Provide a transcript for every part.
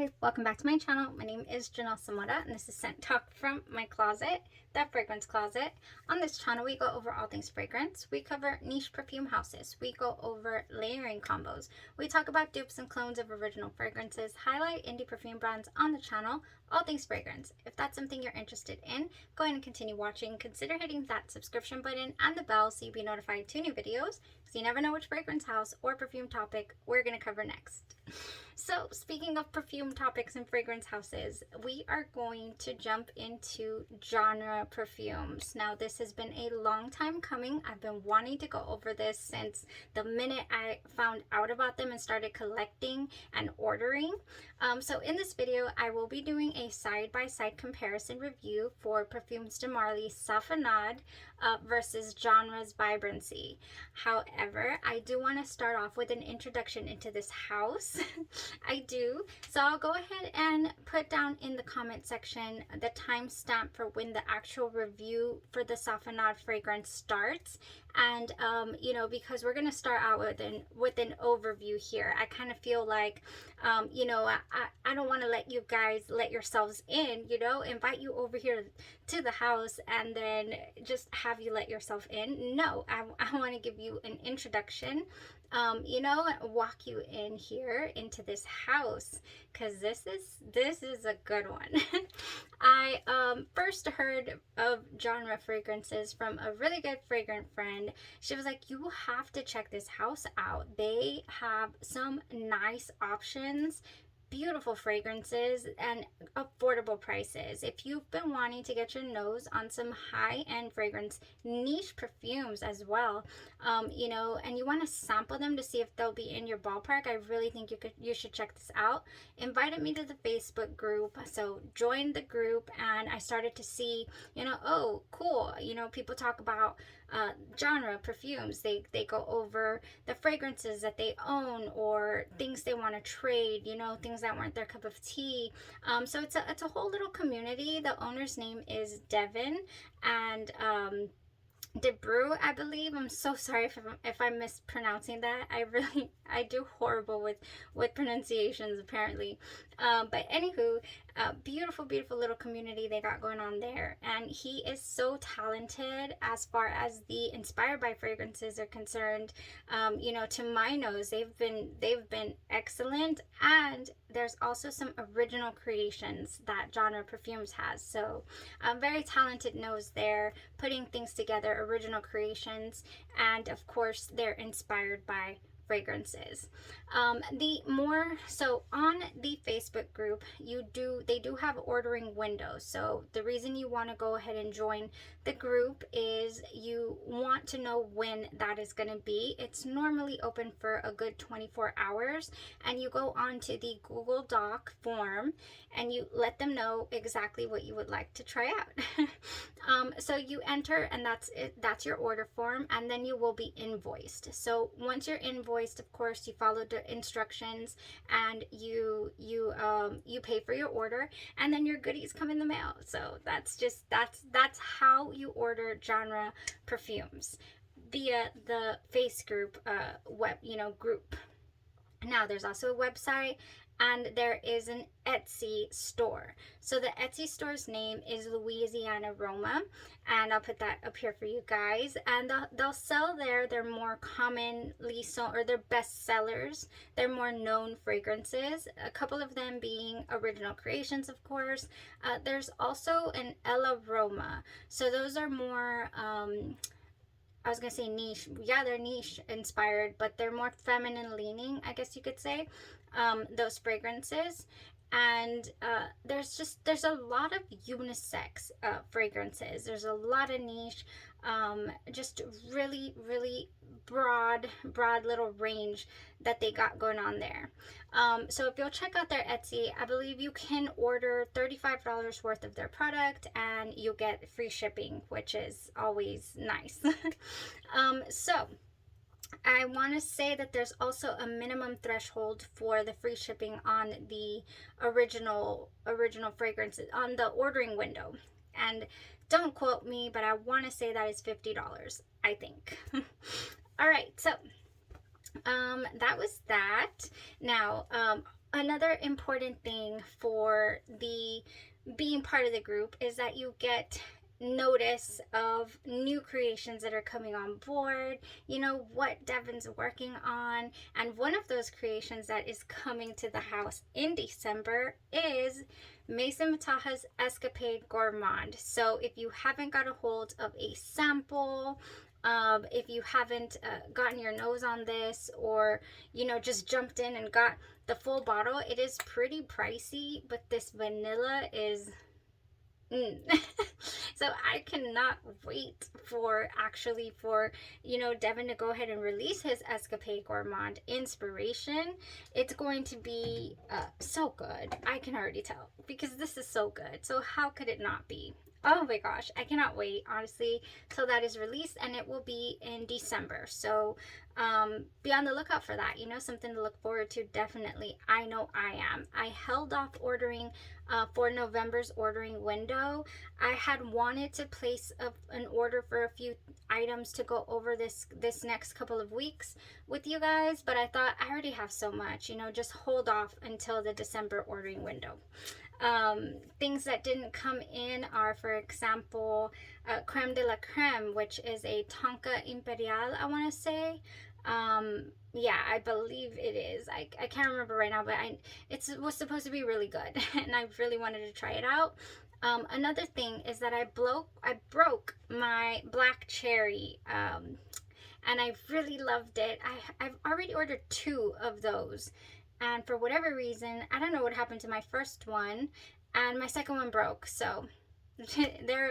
Hi, welcome back to my channel. My name is Janelle Samada and this is Scent Talk from my closet, the fragrance closet. On this channel we go over all things fragrance. We cover niche perfume houses. We go over layering combos. We talk about dupes and clones of original fragrances, highlight indie perfume brands on the channel, all things fragrance. If that's something you're interested in, go ahead and continue watching. Consider hitting that subscription button and the bell so you'll be notified to new videos, because you never know which fragrance house or perfume topic we're going to cover next. So speaking of perfume topics and fragrance houses, we are going to jump into genre perfumes. Now this has been a long time coming. I've been wanting to go over this since the minute I found out about them and started collecting and ordering. So in this video I will be doing a side-by-side comparison review for Parfums de Marly Safanad versus Genre's Vibrancy. However, I do want to start off with an introduction into this house. I do. So I'll go ahead and put down in the comment section the timestamp for when the actual review for the Safanad fragrance starts. And you know, because we're gonna start out with an overview here. I kind of feel like you know, I don't want to let you guys let yourselves in, you know, invite you over here to the house and then just have you let yourself in. No, I want to give you an introduction, you know, walk you in here into this house, because this is a good one. I first heard of genre fragrances from a really good fragrant friend. She was like, you have to check this house out. They have some nice options, beautiful fragrances, and affordable prices. If you've been wanting to get your nose on some high-end fragrance, niche perfumes as well, you know, and you want to sample them to see if they'll be in your ballpark, I really think you should check this out. Invited me to the Facebook group, so joined the group, and I started to see, you know, oh cool, you know, people talk about genre perfumes. They go over the fragrances that they own or things they want to trade, you know, things that weren't their cup of tea. So it's a whole little community. The owner's name is Devin and DeBrew, I believe. I'm so sorry if I'm mispronouncing that. I do horrible with pronunciations apparently. But anywho, beautiful little community they got going on there, and he is so talented as far as the inspired by fragrances are concerned. You know, to my nose, they've been excellent, and there's also some original creations that Genre Perfumes has. So very talented nose there, putting things together, original creations, and of course they're inspired by fragrances. So on the Facebook group, they do have ordering windows. So the reason you want to go ahead and join the group is you want to know when that is going to be. It's normally open for a good 24 hours, and you go on to the Google Doc form and you let them know exactly what you would like to try out. So you enter, and that's it. That's your order form, and then you will be invoiced. So once you're invoiced, of course, you follow the instructions and you pay for your order, and then your goodies come in the mail. So that's how you order genre perfumes via the face group group. Now there's also a website, and there is an Etsy store. So the Etsy store's name is Louisiana Roma, and I'll put that up here for you guys. And they'll sell there their more commonly sold, or their best sellers, their more known fragrances, a couple of them being original creations, of course. There's also an Ella Roma. So those are more I was gonna say niche. Yeah, they're niche inspired, but they're more feminine leaning, I guess you could say, those fragrances. And there's a lot of unisex fragrances. There's a lot of niche, just really broad little range that they got going on there. So if you'll check out their Etsy, I believe you can order $35 worth of their product and you'll get free shipping, which is always nice. So I want to say that there's also a minimum threshold for the free shipping on the original fragrances on the ordering window, and don't quote me, but I want to say that is $50, I think. All right, so that was that. Now another important thing for the being part of the group is that you get notice of new creations that are coming on board, you know, what Devin's working on. And one of those creations that is coming to the house in December is Mason Mataha's Escapade Gourmand. So if you haven't got a hold of a sample, if you haven't gotten your nose on this, or, you know, just jumped in and got the full bottle, it is pretty pricey, but this vanilla is so I cannot wait for you know, Devin to go ahead and release his Escapade Gourmand inspiration. It's going to be so good. I can already tell, because this is so good. So how could it not be? Oh my gosh, I cannot wait, honestly, till that is released, and it will be in December. So be on the lookout for that, you know, something to look forward to. Definitely. I know I am. I held off ordering for November's ordering window. I had wanted to place an order for a few items to go over this next couple of weeks with you guys, but I thought I already have so much, you know, just hold off until the December ordering window. Things that didn't come in are, for example, Creme de la Creme, which is a Tonka Imperial, I want to say. Yeah, I believe it is. I can't remember right now, but it was supposed to be really good, and I really wanted to try it out. Another thing is that I broke my black cherry, and I really loved it. I've already ordered 2 of those, and for whatever reason, I don't know what happened to my first one, and my second one broke. So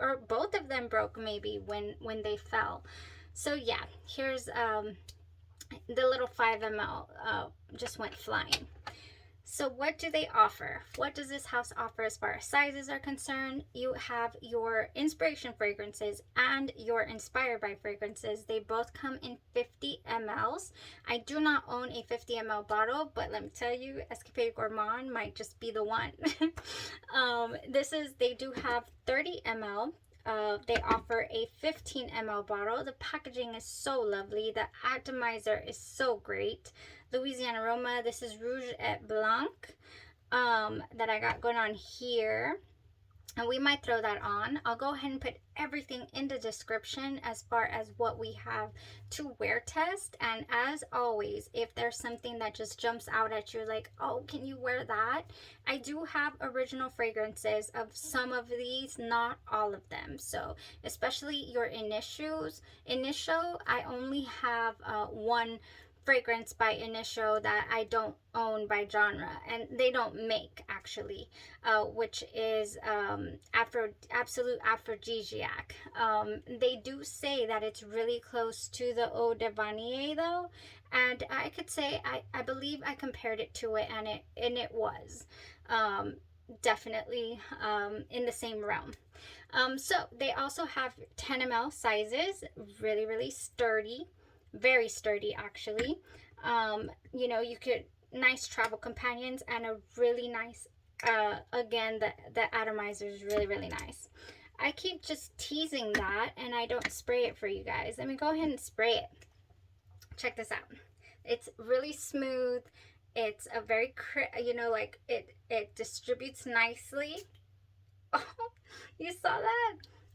or both of them broke maybe when they fell. So yeah, here's the little 5 ml just went flying. So what do they offer? What does this house offer as far as sizes are concerned? You have your inspiration fragrances and your inspired by fragrances. They both come in 50 mls. I do not own a 50 ml bottle, but let me tell you, Escapade Gourmand might just be the one. They do have 30 ml. They offer a 15 ml bottle. The packaging is so lovely. The atomizer is so great. Louisiana Roma. This is Rouge et Blanc that I got going on here. And we might throw that on. I'll go ahead and put everything in the description as far as what we have to wear test. And as always, if there's something that just jumps out at you like, oh, can you wear that? I do have original fragrances of some of these, not all of them. So especially your Initio, I only have one fragrance by Initio that I don't own by genre, and they don't make actually, which is Absolute Aphrodisiac. They do say that it's really close to the Eau de Vanille though, and I could say I believe I compared it to it, and it was definitely in the same realm. So they also have 10 ml sizes, really sturdy. Very sturdy actually. You know, you could nice travel companions, and a really nice again, the atomizer is really nice. I keep just teasing that and I don't spray it for you guys. Let me go ahead and spray it. Check this out. It's really smooth. It's a very, you know, like it distributes nicely. Oh, you saw that?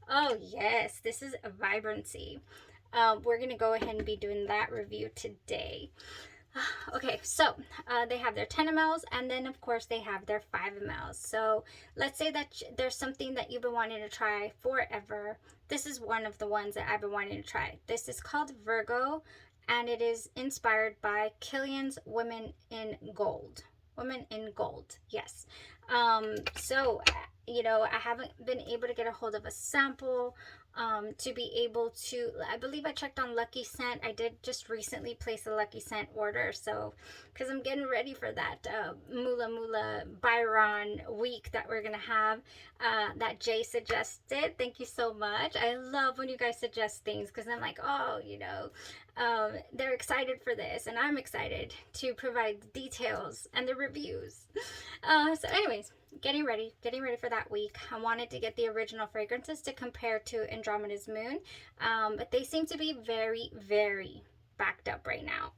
Oh yes, this is a Vibrancy. We're going to go ahead and be doing that review today. Okay, so they have their 10 mls, and then of course they have their 5 mls. So let's say that there's something that you've been wanting to try forever. This is one of the ones that I've been wanting to try. This is called Virgo, and it is inspired by Kilian's Women in Gold. Women in Gold, yes. So, you know, I haven't been able to get a hold of a sample to be able to, I believe I checked on Lucky Scent. I did just recently place a Lucky Scent order, so because I'm getting ready for that Mula Byron week that we're gonna have, that Jay suggested. Thank you so much. I love when you guys suggest things, because I'm like, oh, you know, they're excited for this, and I'm excited to provide the details and the reviews. So anyways, getting ready for that week. I wanted to get the original fragrances to compare to Andromeda's Moon, but they seem to be very backed up right now.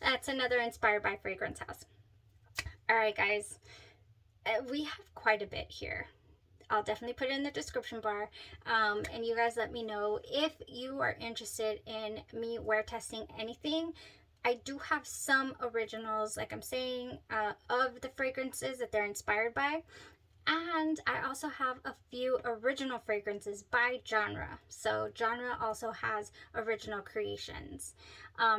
That's another inspired by fragrance house. All right, guys, we have quite a bit here. I'll definitely put it in the description bar, and you guys let me know if you are interested in me wear testing anything. I do have some originals, like I'm saying, of the fragrances that they're inspired by. And I also have a few original fragrances by genre. So genre also has original creations.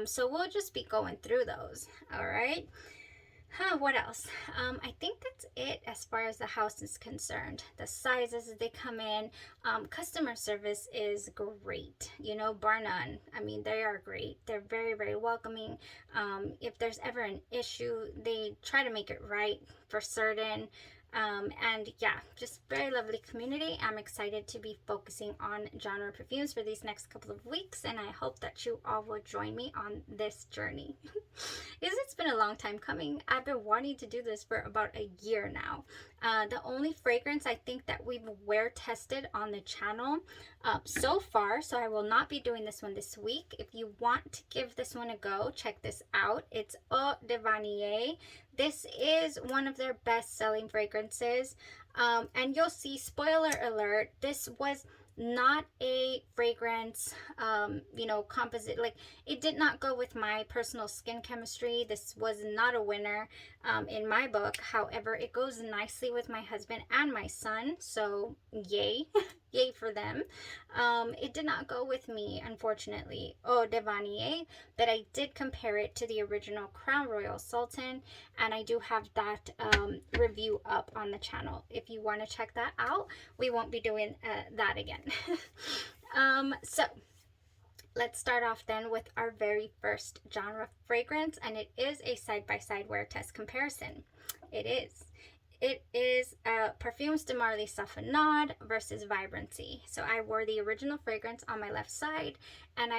So we'll just be going through those. All right. What else? I think that's it as far as the house is concerned. The sizes they come in, customer service is great, bar none. I mean, they are great. They're very, very welcoming. If there's ever an issue, they try to make it right for certain. And yeah, just very lovely community. I'm excited to be focusing on genre perfumes for these next couple of weeks, and I hope that you all will join me on this journey. It's been a long time coming. I've been wanting to do this for about a year now. The only fragrance I think that we've wear tested on the channel so far, so I will not be doing this one this week. If you want to give this one a go, check this out. It's Eau de Vanille. This is one of their best-selling fragrances, and you'll see, spoiler alert, this was not a fragrance, composite. Like, it did not go with my personal skin chemistry. This was not a winner in my book. However, it goes nicely with my husband and my son, so yay. Yay for them. It did not go with me, unfortunately, Eau de Vanille, but I did compare it to the original Crown Royal Sultan, and I do have that review up on the channel. If you want to check that out, we won't be doing that again. So let's start off then with our very first genre fragrance, and it is a side-by-side wear test comparison. It is Parfums de Marly Safanad versus Vibrancy. So I wore the original fragrance on my left side, and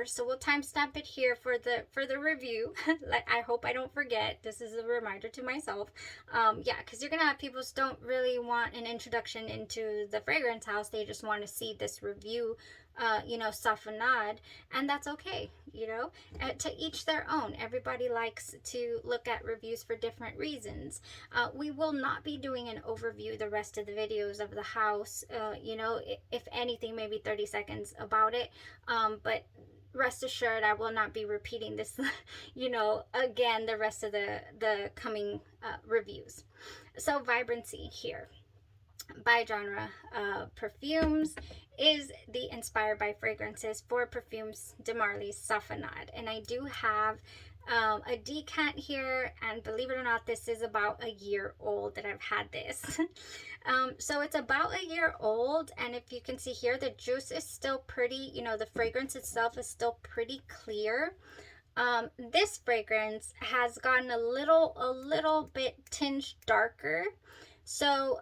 so we'll timestamp it here for the review. I hope I don't forget. This is a reminder to myself. Yeah, because you're gonna have people who don't really want an introduction into the fragrance house. They just want to see this review, Safanad, and that's okay. To each their own. Everybody likes to look at reviews for different reasons. We will not be doing an overview the rest of the videos of the house. If anything, maybe 30 seconds about it. But rest assured, I will not be repeating this, again, the rest of the coming reviews. So Vibrancy here. By genre, perfumes is the inspired by fragrances for Parfums de Marly Safanad, and I do have a decant here, and believe it or not, this is about a year old that I've had this. So it's about a year old, and if you can see here, the juice is still pretty, the fragrance itself is still pretty clear. This fragrance has gotten a little bit tinged darker. So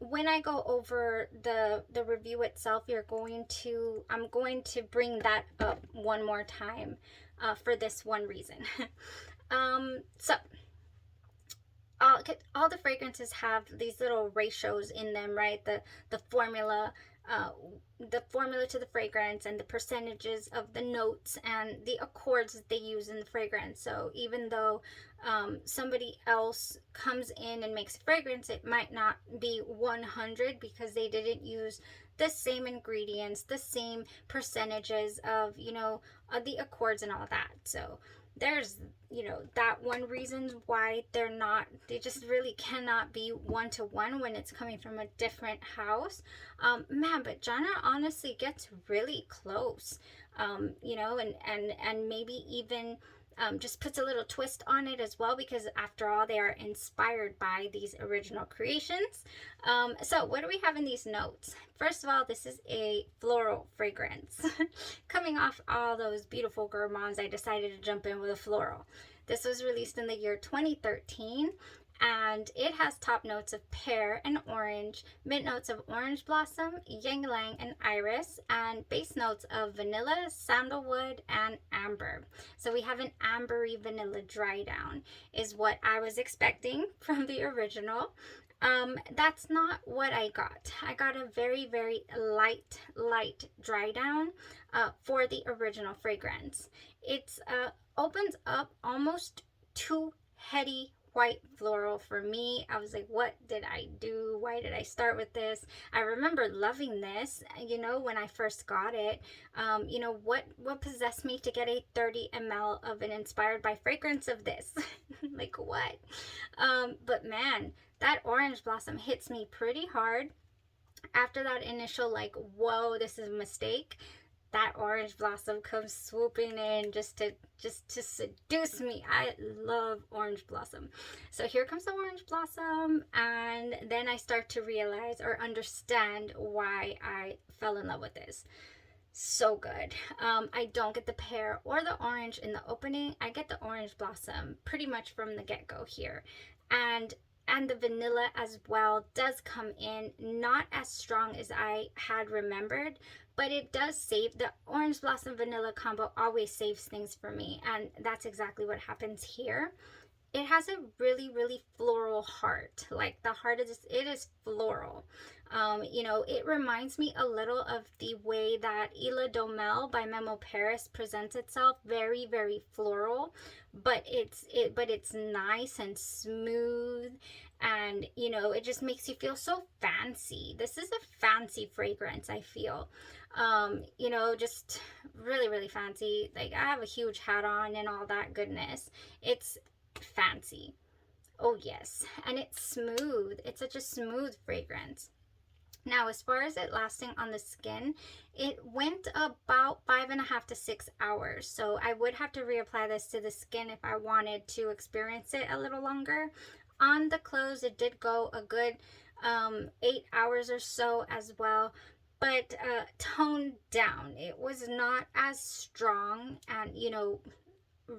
when I go over the review itself, I'm going to bring that up one more time for this one reason. So all the fragrances have these little ratios in them, right? The formula to the fragrance, and the percentages of the notes and the accords that they use in the fragrance. So even though somebody else comes in and makes a fragrance, it might not be 100 because they didn't use the same ingredients, the same percentages of the accords and all that. So there's that one reason why they just really cannot be one-to-one when it's coming from a different house. Man, but genre honestly gets really close, and maybe even just puts a little twist on it as well, because after all, they are inspired by these original creations. So what do we have in these notes? First of all, this is a floral fragrance. Coming off all those beautiful gourmands, I decided to jump in with a floral. This was released in the year 2013, and it has top notes of pear and orange, mid notes of orange blossom, ylang ylang, and iris, and base notes of vanilla, sandalwood, and amber. So we have an ambery vanilla dry down, is what I was expecting from the original. That's not what I got. I got a very, very light dry down for the original fragrance. It's opens up almost too heady quite floral for me. I was like, what did I do? Why did I start with this? I remember loving this, you know, when I first got it. You know, what possessed me to get a 30 ml of an inspired by fragrance of this? Like, what? But man, that orange blossom hits me pretty hard. After that initial, like, whoa, this is a mistake, that orange blossom comes swooping in just to seduce me. I love orange blossom. So here comes the orange blossom, and then I start to realize or understand why I fell in love with this. So good. I don't get the pear or the orange in the opening. I get the orange blossom pretty much from the get-go here. And the vanilla as well does come in, not as strong as I had remembered, but it does save. The orange blossom vanilla combo always saves things for me, and that's exactly what happens here. It has a really, really floral heart. Like, the heart of this, it is floral. You know, it reminds me a little of the way that Ila Domel by Memo Paris presents itself. Very, very floral, but it's nice and smooth, and you know, it just makes you feel so fancy. This is a fancy fragrance, I feel. You know, just really, really fancy. Like, I have a huge hat on and all that goodness. It's fancy. Oh yes. And it's smooth. It's such a smooth fragrance. Now, as far as it lasting on the skin, it went about 5.5 to 6 hours. So I would have to reapply this to the skin if I wanted to experience it a little longer. On the clothes, it did go a good 8 hours or so as well, but toned down. It was not as strong and, you know,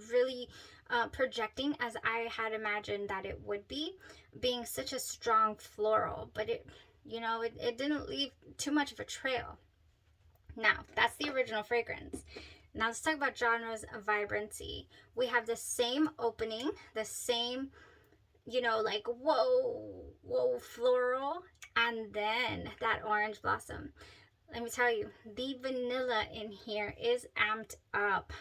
really projecting as I had imagined that it would be, being such a strong floral, but it, you know, it didn't leave too much of a trail. Now, that's the original fragrance. Now let's talk about genres of vibrancy. We have the same opening, the same, you know, like, whoa, floral, and then that orange blossom. Let me tell you, the vanilla in here is amped up.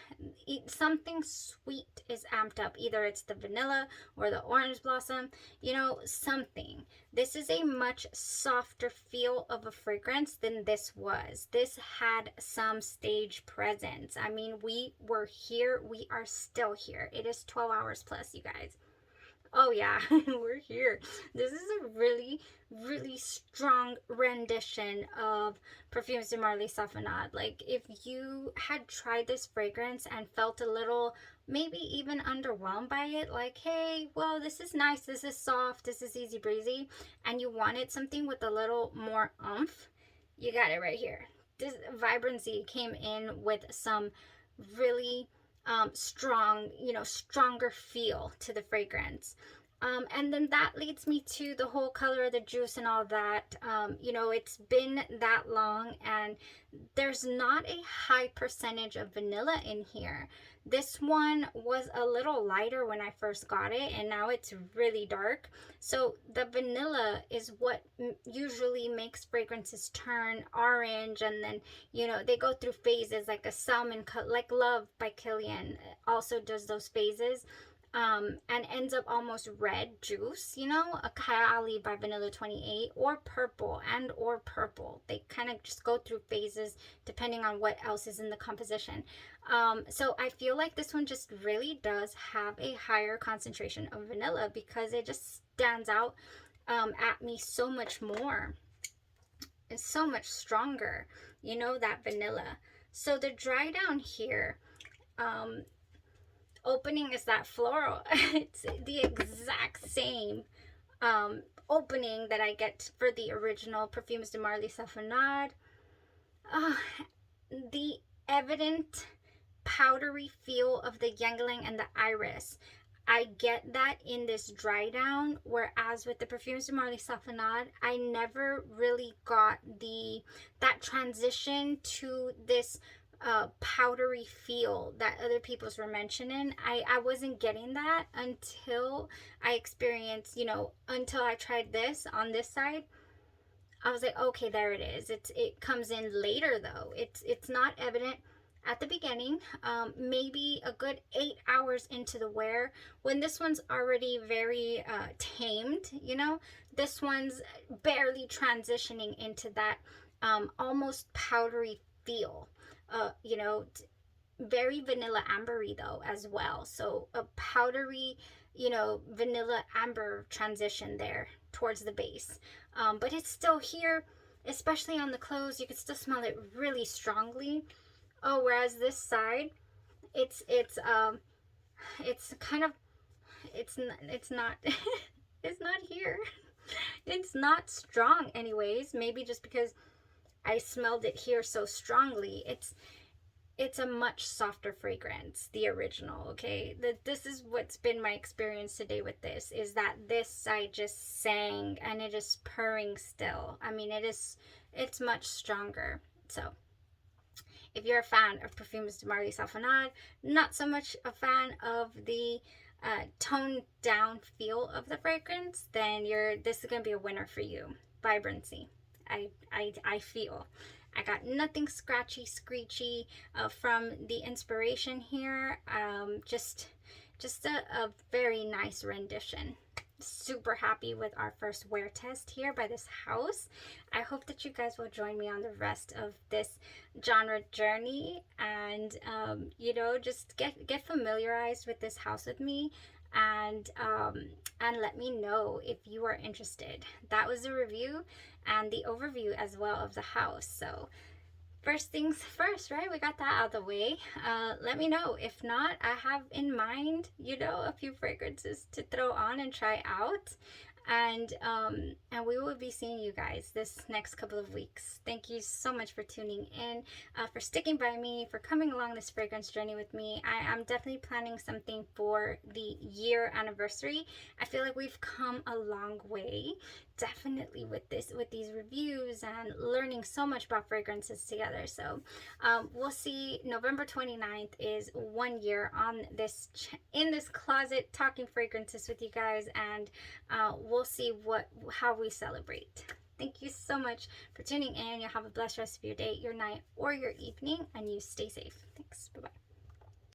Something sweet is amped up. Either it's the vanilla or the orange blossom, you know, something. This is a much softer feel of a fragrance than this was. This had some stage presence. I mean, we were here. We are still here. It is 12 hours plus, you guys. Oh yeah, we're here. This is a really, really strong rendition of Parfums de Marly Safanad. Like, if you had tried this fragrance and felt a little, maybe even underwhelmed by it, like, hey, well, this is nice, this is soft, this is easy breezy, and you wanted something with a little more oomph, you got it right here. This vibrancy came in with some really strong, you know, stronger feel to the fragrance. And then that leads me to the whole color of the juice and all that. You know, it's been that long and there's not a high percentage of vanilla in here. This one was a little lighter when I first got it, and now it's really dark. So the vanilla is what usually makes fragrances turn orange, and then, you know, they go through phases, like a salmon cut, like Love by Kilian also does those phases. And ends up almost red juice, you know, a Kyali by Vanilla 28, or purple, They kind of just go through phases depending on what else is in the composition. So I feel like this one just really does have a higher concentration of vanilla because it just stands out at me so much more. It's so much stronger, you know, that vanilla. So the dry down here, opening is that floral. It's the exact same opening that I get for the original Parfums de Marly Safanad. The evident powdery feel of the Ylang and the iris, I get that in this dry down, whereas with the Parfums de Marly Safanad, I never really got that transition to this powdery feel that other people's were mentioning. I wasn't getting that until I experienced, you know, until I tried this on this side. I was like, okay, there it is. It comes in later though. It's not evident. at the beginning, maybe a good 8 hours into the wear, when this one's already very tamed, you know, this one's barely transitioning into that almost powdery feel, you know, very vanilla ambery though as well. So a powdery, you know, vanilla amber transition there towards the base. But it's still here, especially on the clothes. You can still smell it really strongly. Oh, whereas this side, it's kind of, it's not it's not here. It's not strong anyways. Maybe just because I smelled it here so strongly. It's a much softer fragrance, the original. Okay, this is what's been my experience today with this, is that this side just sang and it is purring still. I mean, it's much stronger. So if you're a fan of Parfums de Marly Safanad, not so much a fan of the toned down feel of the fragrance, then this is gonna be a winner for you. Vibrancy. I feel I got nothing scratchy, screechy from the inspiration here. Just a very nice rendition. Super happy with our first wear test here by this house. I hope that you guys will join me on the rest of this genre journey, and you know, just get familiarized with this house with me, and let me know if you are interested. That was the review and the overview as well of the house. So first things first, right? We got that out of the way. Let me know. If not, I have in mind, you know, a few fragrances to throw on and try out. And we will be seeing you guys this next couple of weeks. Thank you so much for tuning in, for sticking by me, for coming along this fragrance journey with me. I am definitely planning something for the year anniversary. I feel like we've come a long way, definitely, with these reviews and learning so much about fragrances together. So we'll see. November 29th is 1 year on this in this closet, talking fragrances with you guys, and we'll see how we celebrate. Thank you so much for tuning in. You have a blessed rest of your day, your night, or your evening, and you stay safe. Thanks. Bye-bye.